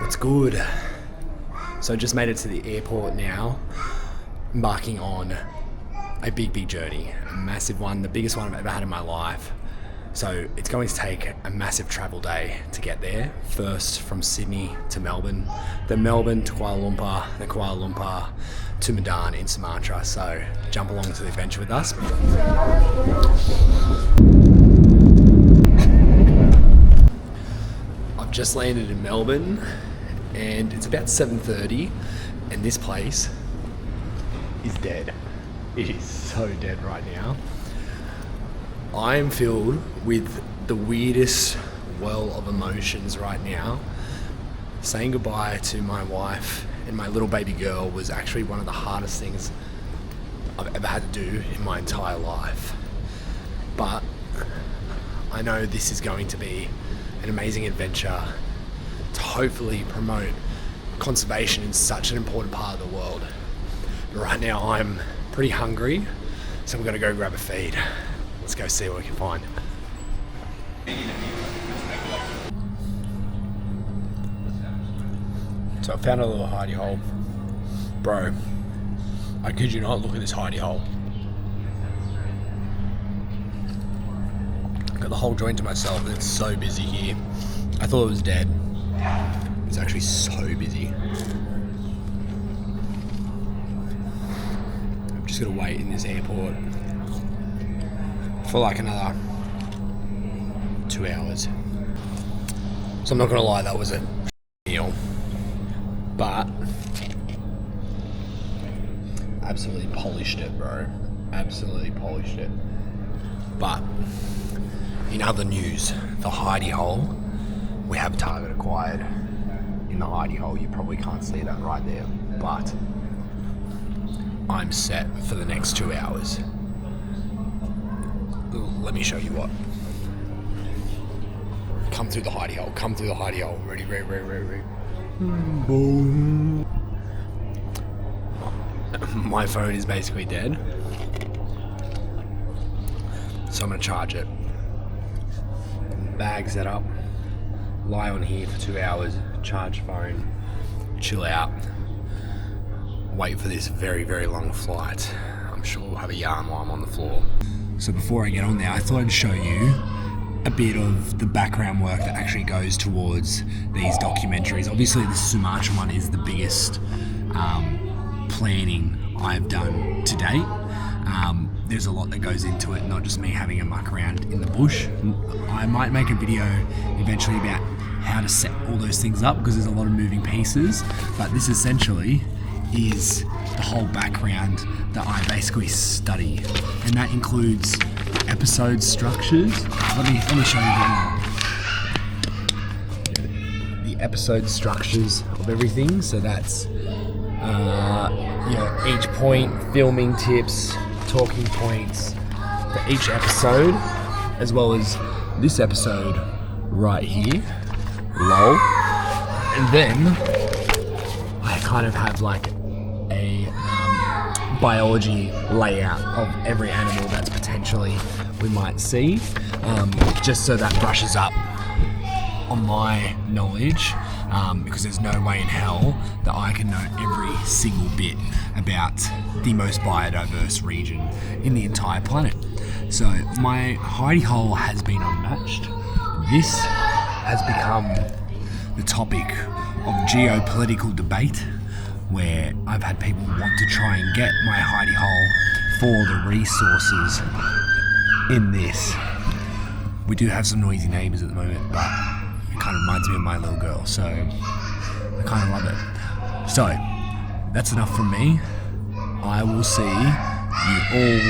What's good? So just made it to the airport now, embarking on a big journey, a massive one, the biggest one I've ever had in my life. So it's going to take a massive travel day to get there. First from Sydney to Melbourne, then Melbourne to Kuala Lumpur, then Kuala Lumpur to Medan in Sumatra. So jump along to the adventure with us. I've just landed in Melbourne and it's about 7:30 and this place is dead. It is so dead right now. I am filled with the weirdest whirl of emotions right now. Saying goodbye to my wife and my little baby girl was actually one of the hardest things I've ever had to do in my entire life. But I know this is going to be an amazing adventure to hopefully promote conservation in such an important part of the world. But right now I'm pretty hungry, so I'm gonna go grab a feed. Let's go see what we can find. So I found a little hidey hole. Bro, I kid you not, look at this hidey hole. Got the whole joint to myself and it's so busy here. I thought it was dead. It's actually so busy. I'm just gonna wait in this airport for like another 2 hours. So I'm not gonna lie, that was a meal. But absolutely polished it, bro. Absolutely polished it. But in other news, the hidey hole, we have target acquired in the hidey hole. You probably can't see that right there, but I'm set for the next 2 hours. Let me show you what. Come through the hidey hole, come through the hidey hole. Ready. Boom. My phone is basically dead, so I'm gonna charge it. Bag set up, lie on here for 2 hours, charge phone, chill out, wait for this very long flight. I'm sure we'll have a yarn while I'm on the floor. So before I get on there, I thought I'd show you a bit of the background work that actually goes towards these documentaries. Obviously the Sumatra one is the biggest planning I've done to date. There's a lot that goes into it, not just me having a muck around in the bush. I might make a video eventually about how to set all those things up because there's a lot of moving pieces, but this essentially is the whole background that I basically study, and that includes episode structures. Let me show you the episode structures of everything. So that's each point, filming tips, talking points for each episode, as well as this episode right here, lol. And then I kind of have like a biology layout of every animal that's potentially we might see, just so that brushes up on my knowledge, because there's no way in hell that I can know every single bit about the most biodiverse region in the entire planet. So my hidey hole has been unmatched. This has become the topic of geopolitical debate, where I've had people want to try and get my hidey hole for the resources in this. We do have some noisy neighbours at the moment, but it kind of reminds me of my little girl, so I kind of love it. So that's enough from me. I will see you all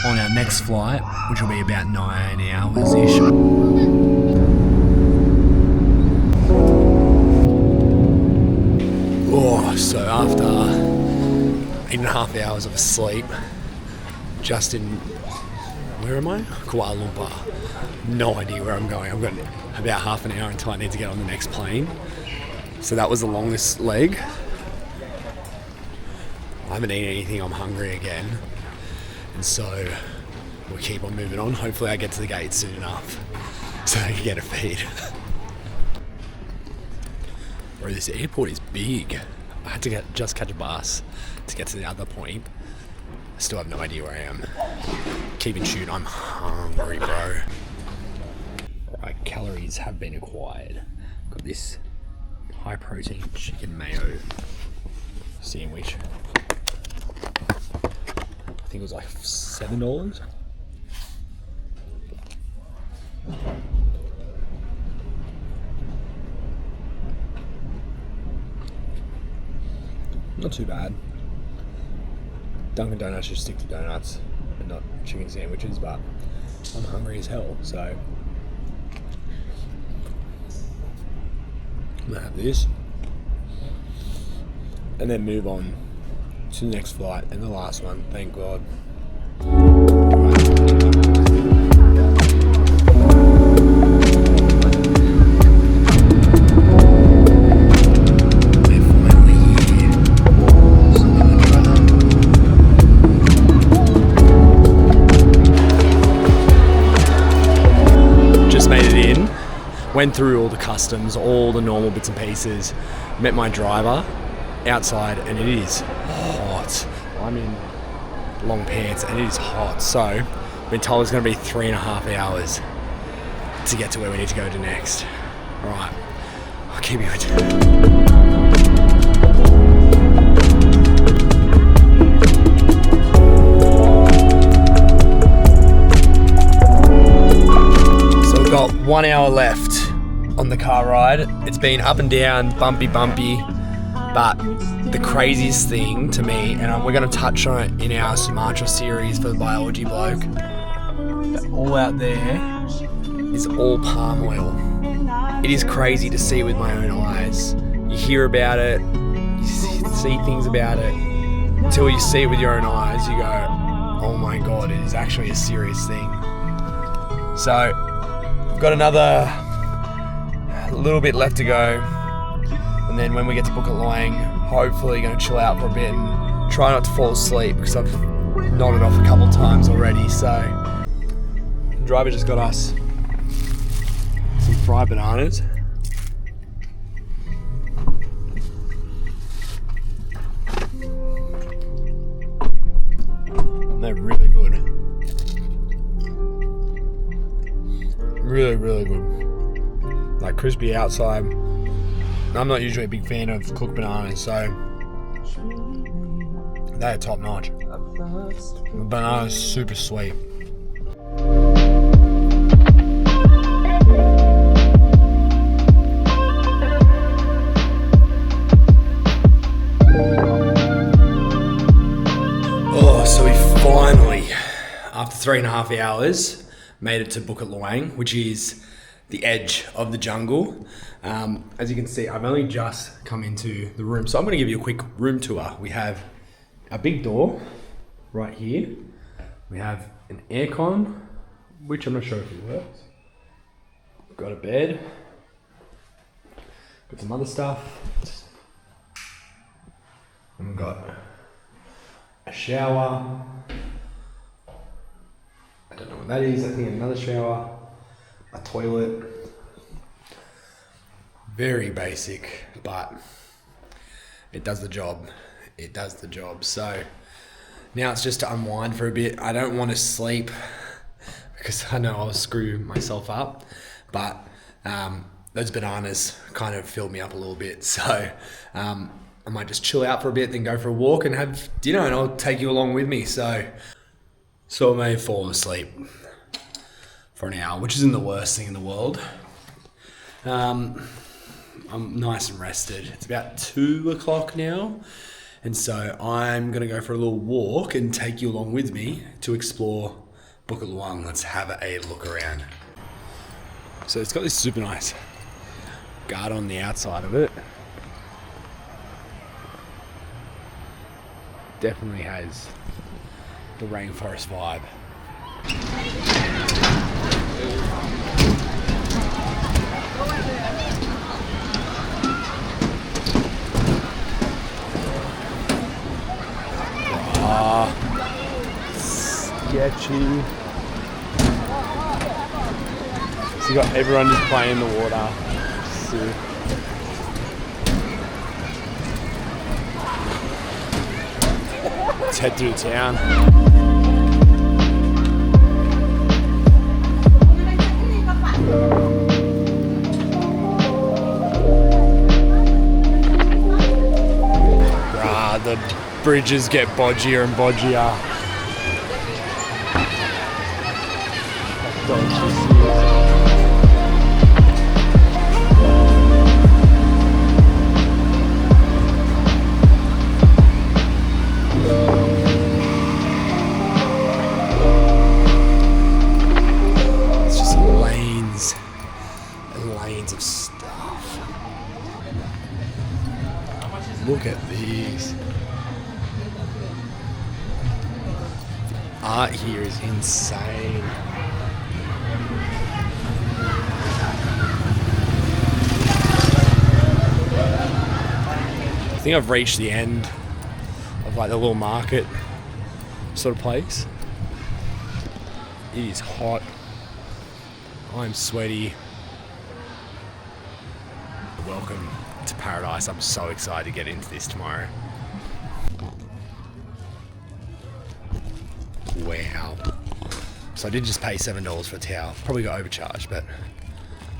on our next flight, which will be about 9 hours-ish. So after 8.5 hours of sleep, just in, where am I? Kuala Lumpur. No idea where I'm going. I've got about half an hour until I need to get on the next plane. So that was the longest leg. I haven't eaten anything, I'm hungry again. And so we'll keep on moving on. Hopefully I get to the gate soon enough so I can get a feed. Bro, this airport is big. I had to just catch a bus to get to the other point. I still have no idea where I am. Keep in tune, I'm hungry, bro. Alright, calories have been acquired. Got this high protein chicken mayo sandwich. I think it was like $7. Not too bad. Dunkin' Donuts just stick to donuts and not chicken sandwiches, but I'm hungry as hell, so I'm gonna have this and then move on to the next flight and the last one, thank God. Went through all the customs, all the normal bits and pieces, met my driver outside, and it is hot. I'm in long pants and it is hot, so been told it's going to be 3.5 hours to get to where we need to go to next. Alright, I'll keep you So we've got 1 hour left on the car ride. It's been up and down, bumpy, but the craziest thing to me, and we're going to touch on it in our Sumatra series for the biology bloke, that all out there is all palm oil. It is crazy to see with my own eyes. You hear about it, you see things about it, until you see it with your own eyes, you go, oh my God, it is actually a serious thing. So, we've got another little bit left to go, and then when we get to Bukit Lawang, hopefully going to chill out for a bit and try not to fall asleep because I've nodded off a couple times already. So the driver just got us some fried bananas. They're really good. Really good. Like crispy outside. I'm not usually a big fan of cooked bananas, so they're top notch. The banana's super sweet. Oh, so we finally, after 3.5 hours, made it to Bukit Lawang, which is the edge of the jungle. As you can see, I've only just come into the room, so I'm going to give you a quick room tour. We have a big door right here. We have an aircon, which I'm not sure if it works. We've got a bed. Got some other stuff. And we've got a shower. I don't know what that is. I think another shower. A toilet. Very basic, but it does the job. It does the job. So now it's just to unwind for a bit. I don't want to sleep because I know I'll screw myself up, but those bananas kind of filled me up a little bit. So I might just chill out for a bit, then go for a walk and have dinner, and I'll take you along with me. So I may fall asleep for an hour, which isn't the worst thing in the world. I'm nice and rested. It's about 2 o'clock now, and so I'm gonna go for a little walk and take you along with me to explore Bukit Lawang. Let's have a look around. So it's got this super nice garden on the outside of it. Definitely has the rainforest vibe. Sketchy. So you got everyone just playing in the water. Sick. Let's head through the town. Bruh, the bridges get bodgier and bodgier. Don't you see it? Of stuff. Look at these. Art here is insane. I think I've reached the end of like the little market sort of place. It is hot. I'm sweaty. Welcome to paradise. I'm so excited to get into this tomorrow. Wow. So I did just pay $7 for a towel. Probably got overcharged, but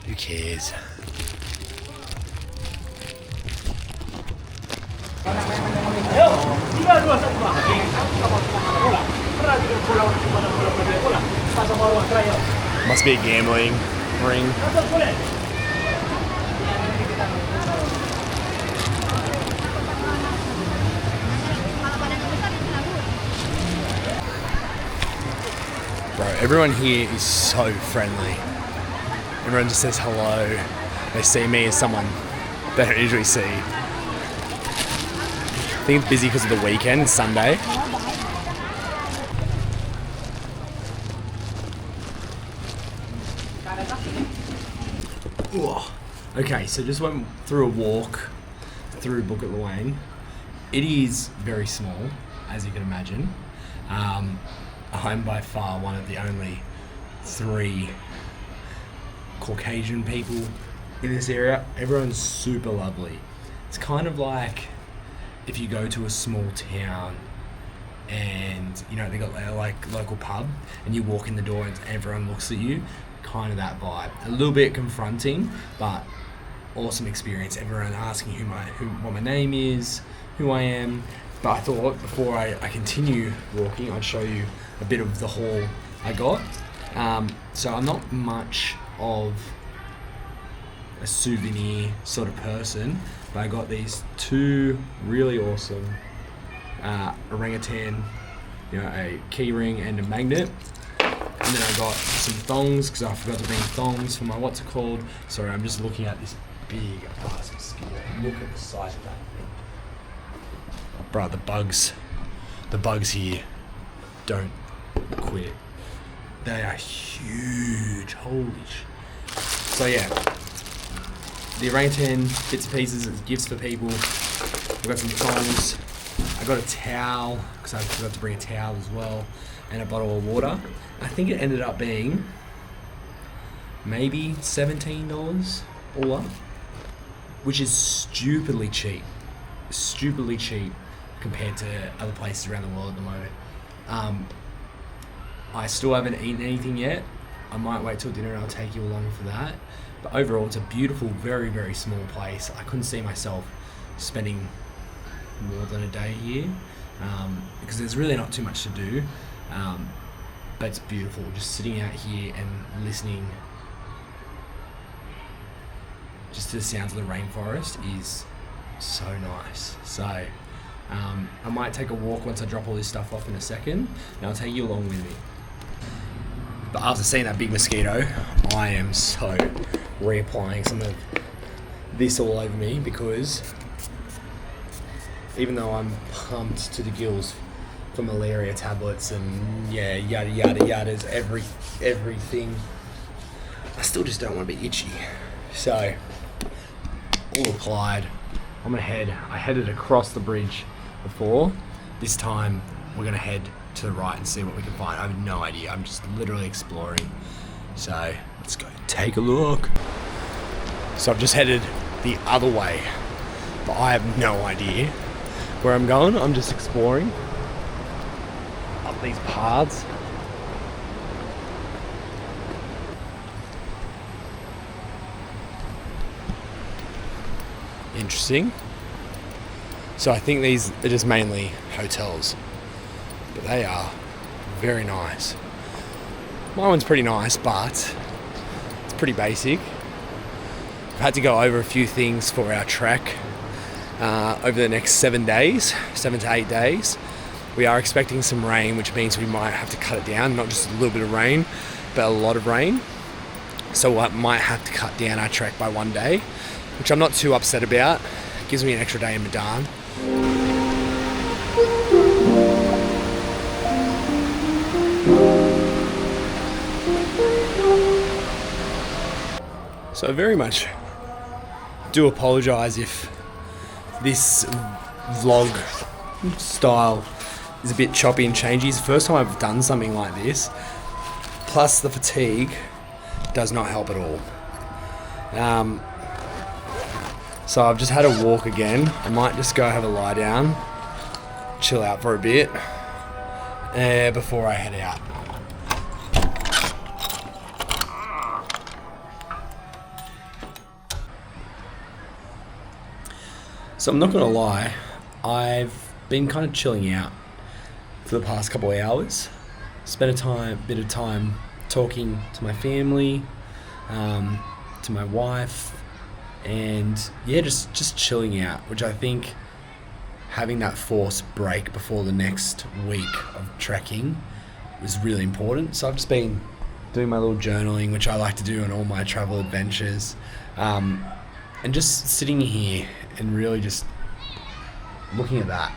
who cares? Must be a gambling ring. Bro, everyone here is so friendly. Everyone just says hello. They see me as someone they don't usually see. I think it's busy because of the weekend, it's Sunday. Ooh. Okay, so just went through a walk through Bukit Lawang. It is very small, as you can imagine. I'm by far one of the only 3 Caucasian people in this area. Everyone's super lovely. It's kind of like if you go to a small town and, you know, they got their like local pub and you walk in the door and everyone looks at you. Kind of that vibe. A little bit confronting, but awesome experience. Everyone asking what my name is, who I am. But I thought before I continue walking, I'd show you a bit of the haul I got. So I'm not much of a souvenir sort of person, but I got these 2 really awesome orangutan, you know, a key ring and a magnet. And then I got some thongs because I forgot to bring thongs for my what's it called. Sorry, I'm just looking at this big ass mosquito. Look at the size of that thing. Bro, the bugs here don't quit. They are huge. Holy sh! So yeah, the orangutan bits and pieces as gifts for people. I've got some thongs. I got a towel because I forgot to bring a towel as well, and a bottle of water. I think it ended up being maybe $17 all up, which is stupidly cheap compared to other places around the world at the moment. I still haven't eaten anything yet. I might wait till dinner and I'll take you along for that. But overall, it's a beautiful, very, very small place. I couldn't see myself spending more than a day here because there's really not too much to do. But it's beautiful, just sitting out here and listening just to the sounds of the rainforest is so nice. So I might take a walk once I drop all this stuff off in a second, and I'll take you along with me. But after seeing that big mosquito, I am so reapplying some of this all over me because even though I'm pumped to the gills for malaria tablets and yeah, yada yada yadas, everything, I still just don't want to be itchy. So all applied. I'm gonna I headed across the bridge before. This time we're gonna head to the right and see what we can find. I have no idea. I'm just literally exploring. So let's go take a look. So I've just headed the other way, but I have no idea where I'm going. I'm just exploring. up these paths. Interesting. So I think these are just mainly hotels, but they are very nice. My one's pretty nice, but it's pretty basic. I've had to go over a few things for our trek over the next 7 to 8 days. We are expecting some rain, which means we might have to cut it down, not just a little bit of rain, but a lot of rain. So I might have to cut down our trek by 1 day, which I'm not too upset about. It gives me an extra day in Medan. So I very much do apologise if this vlog style is a bit choppy and changey. It's the first time I've done something like this. Plus the fatigue does not help at all. So I've just had a walk again. I might just go have a lie down, chill out for a bit before I head out. So I'm not gonna lie, I've been kind of chilling out for the past couple of hours. Spent a bit of time talking to my family, to my wife, and yeah, just chilling out, which I think having that forced break before the next week of trekking was really important. So I've just been doing my little journaling, which I like to do on all my travel adventures, and just sitting here and really just looking at that,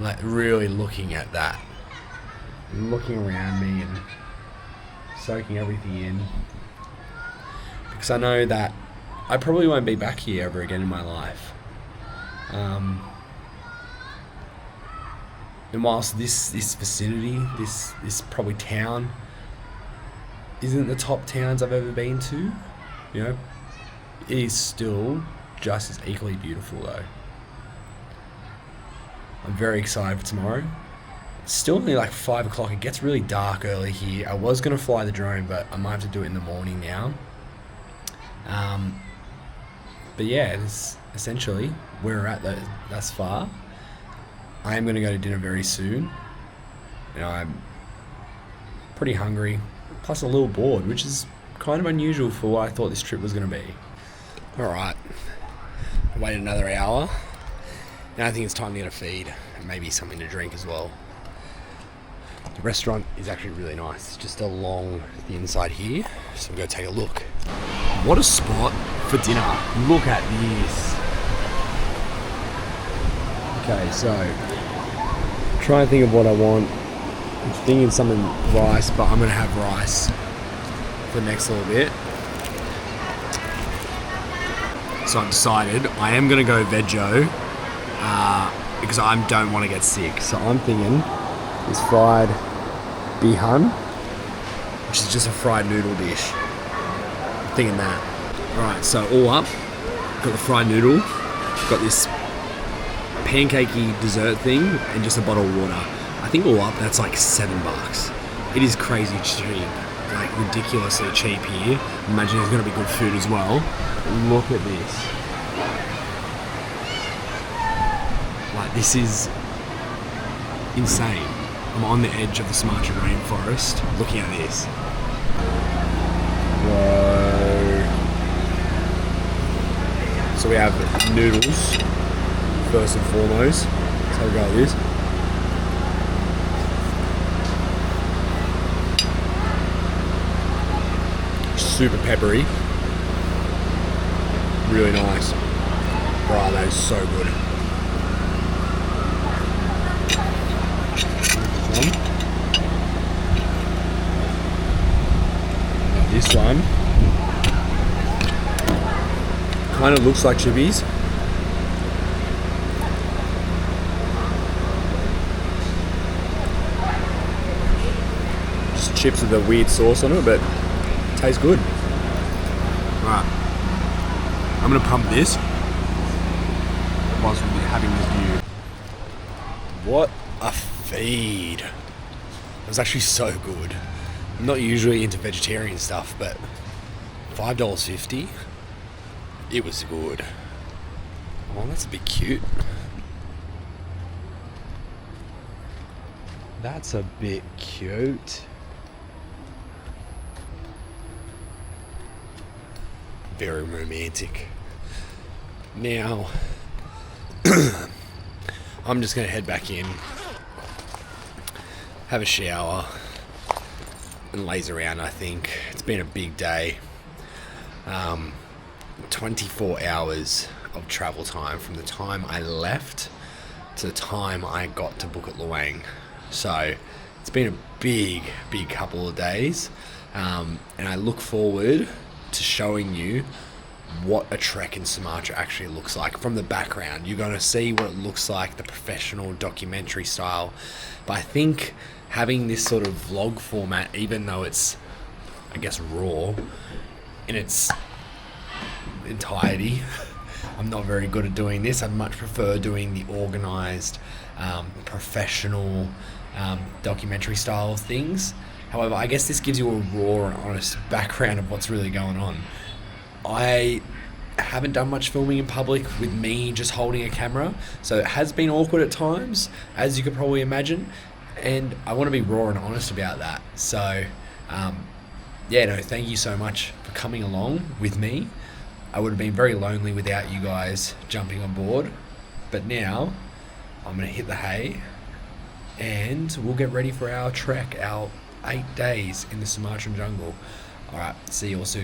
like really looking at that, and looking around me and soaking everything in, because I know that I probably won't be back here ever again in my life. And whilst this vicinity, this probably town isn't the top towns I've ever been to, you know, it is still just as equally beautiful though. I'm very excited for tomorrow. It's still only like 5 o'clock. It gets really dark early here. I was going to fly the drone, but I might have to do it in the morning now. But yeah, it's essentially where we're at thus far. I am going to go to dinner very soon. You know, I'm pretty hungry, plus a little bored, which is kind of unusual for what I thought this trip was going to be. Alright, I waited another hour. Now I think it's time to get a feed and maybe something to drink as well. The restaurant is actually really nice. It's just along the inside here, so I'm going to take a look. What a spot for dinner. Look at this. Okay, so try and think of what I want. I'm thinking something rice, but I'm going to have rice for the next little bit. So I've decided I am going to go veggie because I don't want to get sick. So I'm thinking this fried bihun, which is just a fried noodle dish. I'm thinking that. Alright, so all up, got the fried noodle, got this pancakey dessert thing, and just a bottle of water. I think all up, that's like $7. It is crazy cheap, like ridiculously cheap here. Imagine there's going to be good food as well. Look at this. Like, this is insane. I'm on the edge of the Sumatra rainforest looking at this. Whoa. So we have noodles, first and foremost. So we'll go like this. Super peppery. Really nice. Wow, that is so good. This one kind of looks like chippies. Just chips with a weird sauce on it, but it tastes good. Alright, I'm gonna pump this whilst we'll be having this view. What a feed. was actually so good. I'm not usually into vegetarian stuff, but $5.50, it was good. Oh, that's a bit cute. That's a bit cute. Very romantic. Now, I'm just going to head back in, have a shower, and laze around, I think. It's been a big day. 24 hours of travel time from the time I left to the time I got to Bukit Lawang. So it's been a big couple of days, and I look forward to showing you what a trek in Sumatra actually looks like from the background. You're going to see what it looks like, the professional documentary style. But I think having this sort of vlog format, even though it's, I guess, raw in its entirety, I'm not very good at doing this. I'd much prefer doing the organised, professional documentary style of things. However, I guess this gives you a raw and honest background of what's really going on. I haven't done much filming in public with me just holding a camera, so it has been awkward at times, as you could probably imagine, and I want to be raw and honest about that. So, thank you so much for coming along with me. I would have been very lonely without you guys jumping on board, but now I'm going to hit the hay and we'll get ready for our trek, our 8 days in the Sumatran jungle. Alright, see you all soon.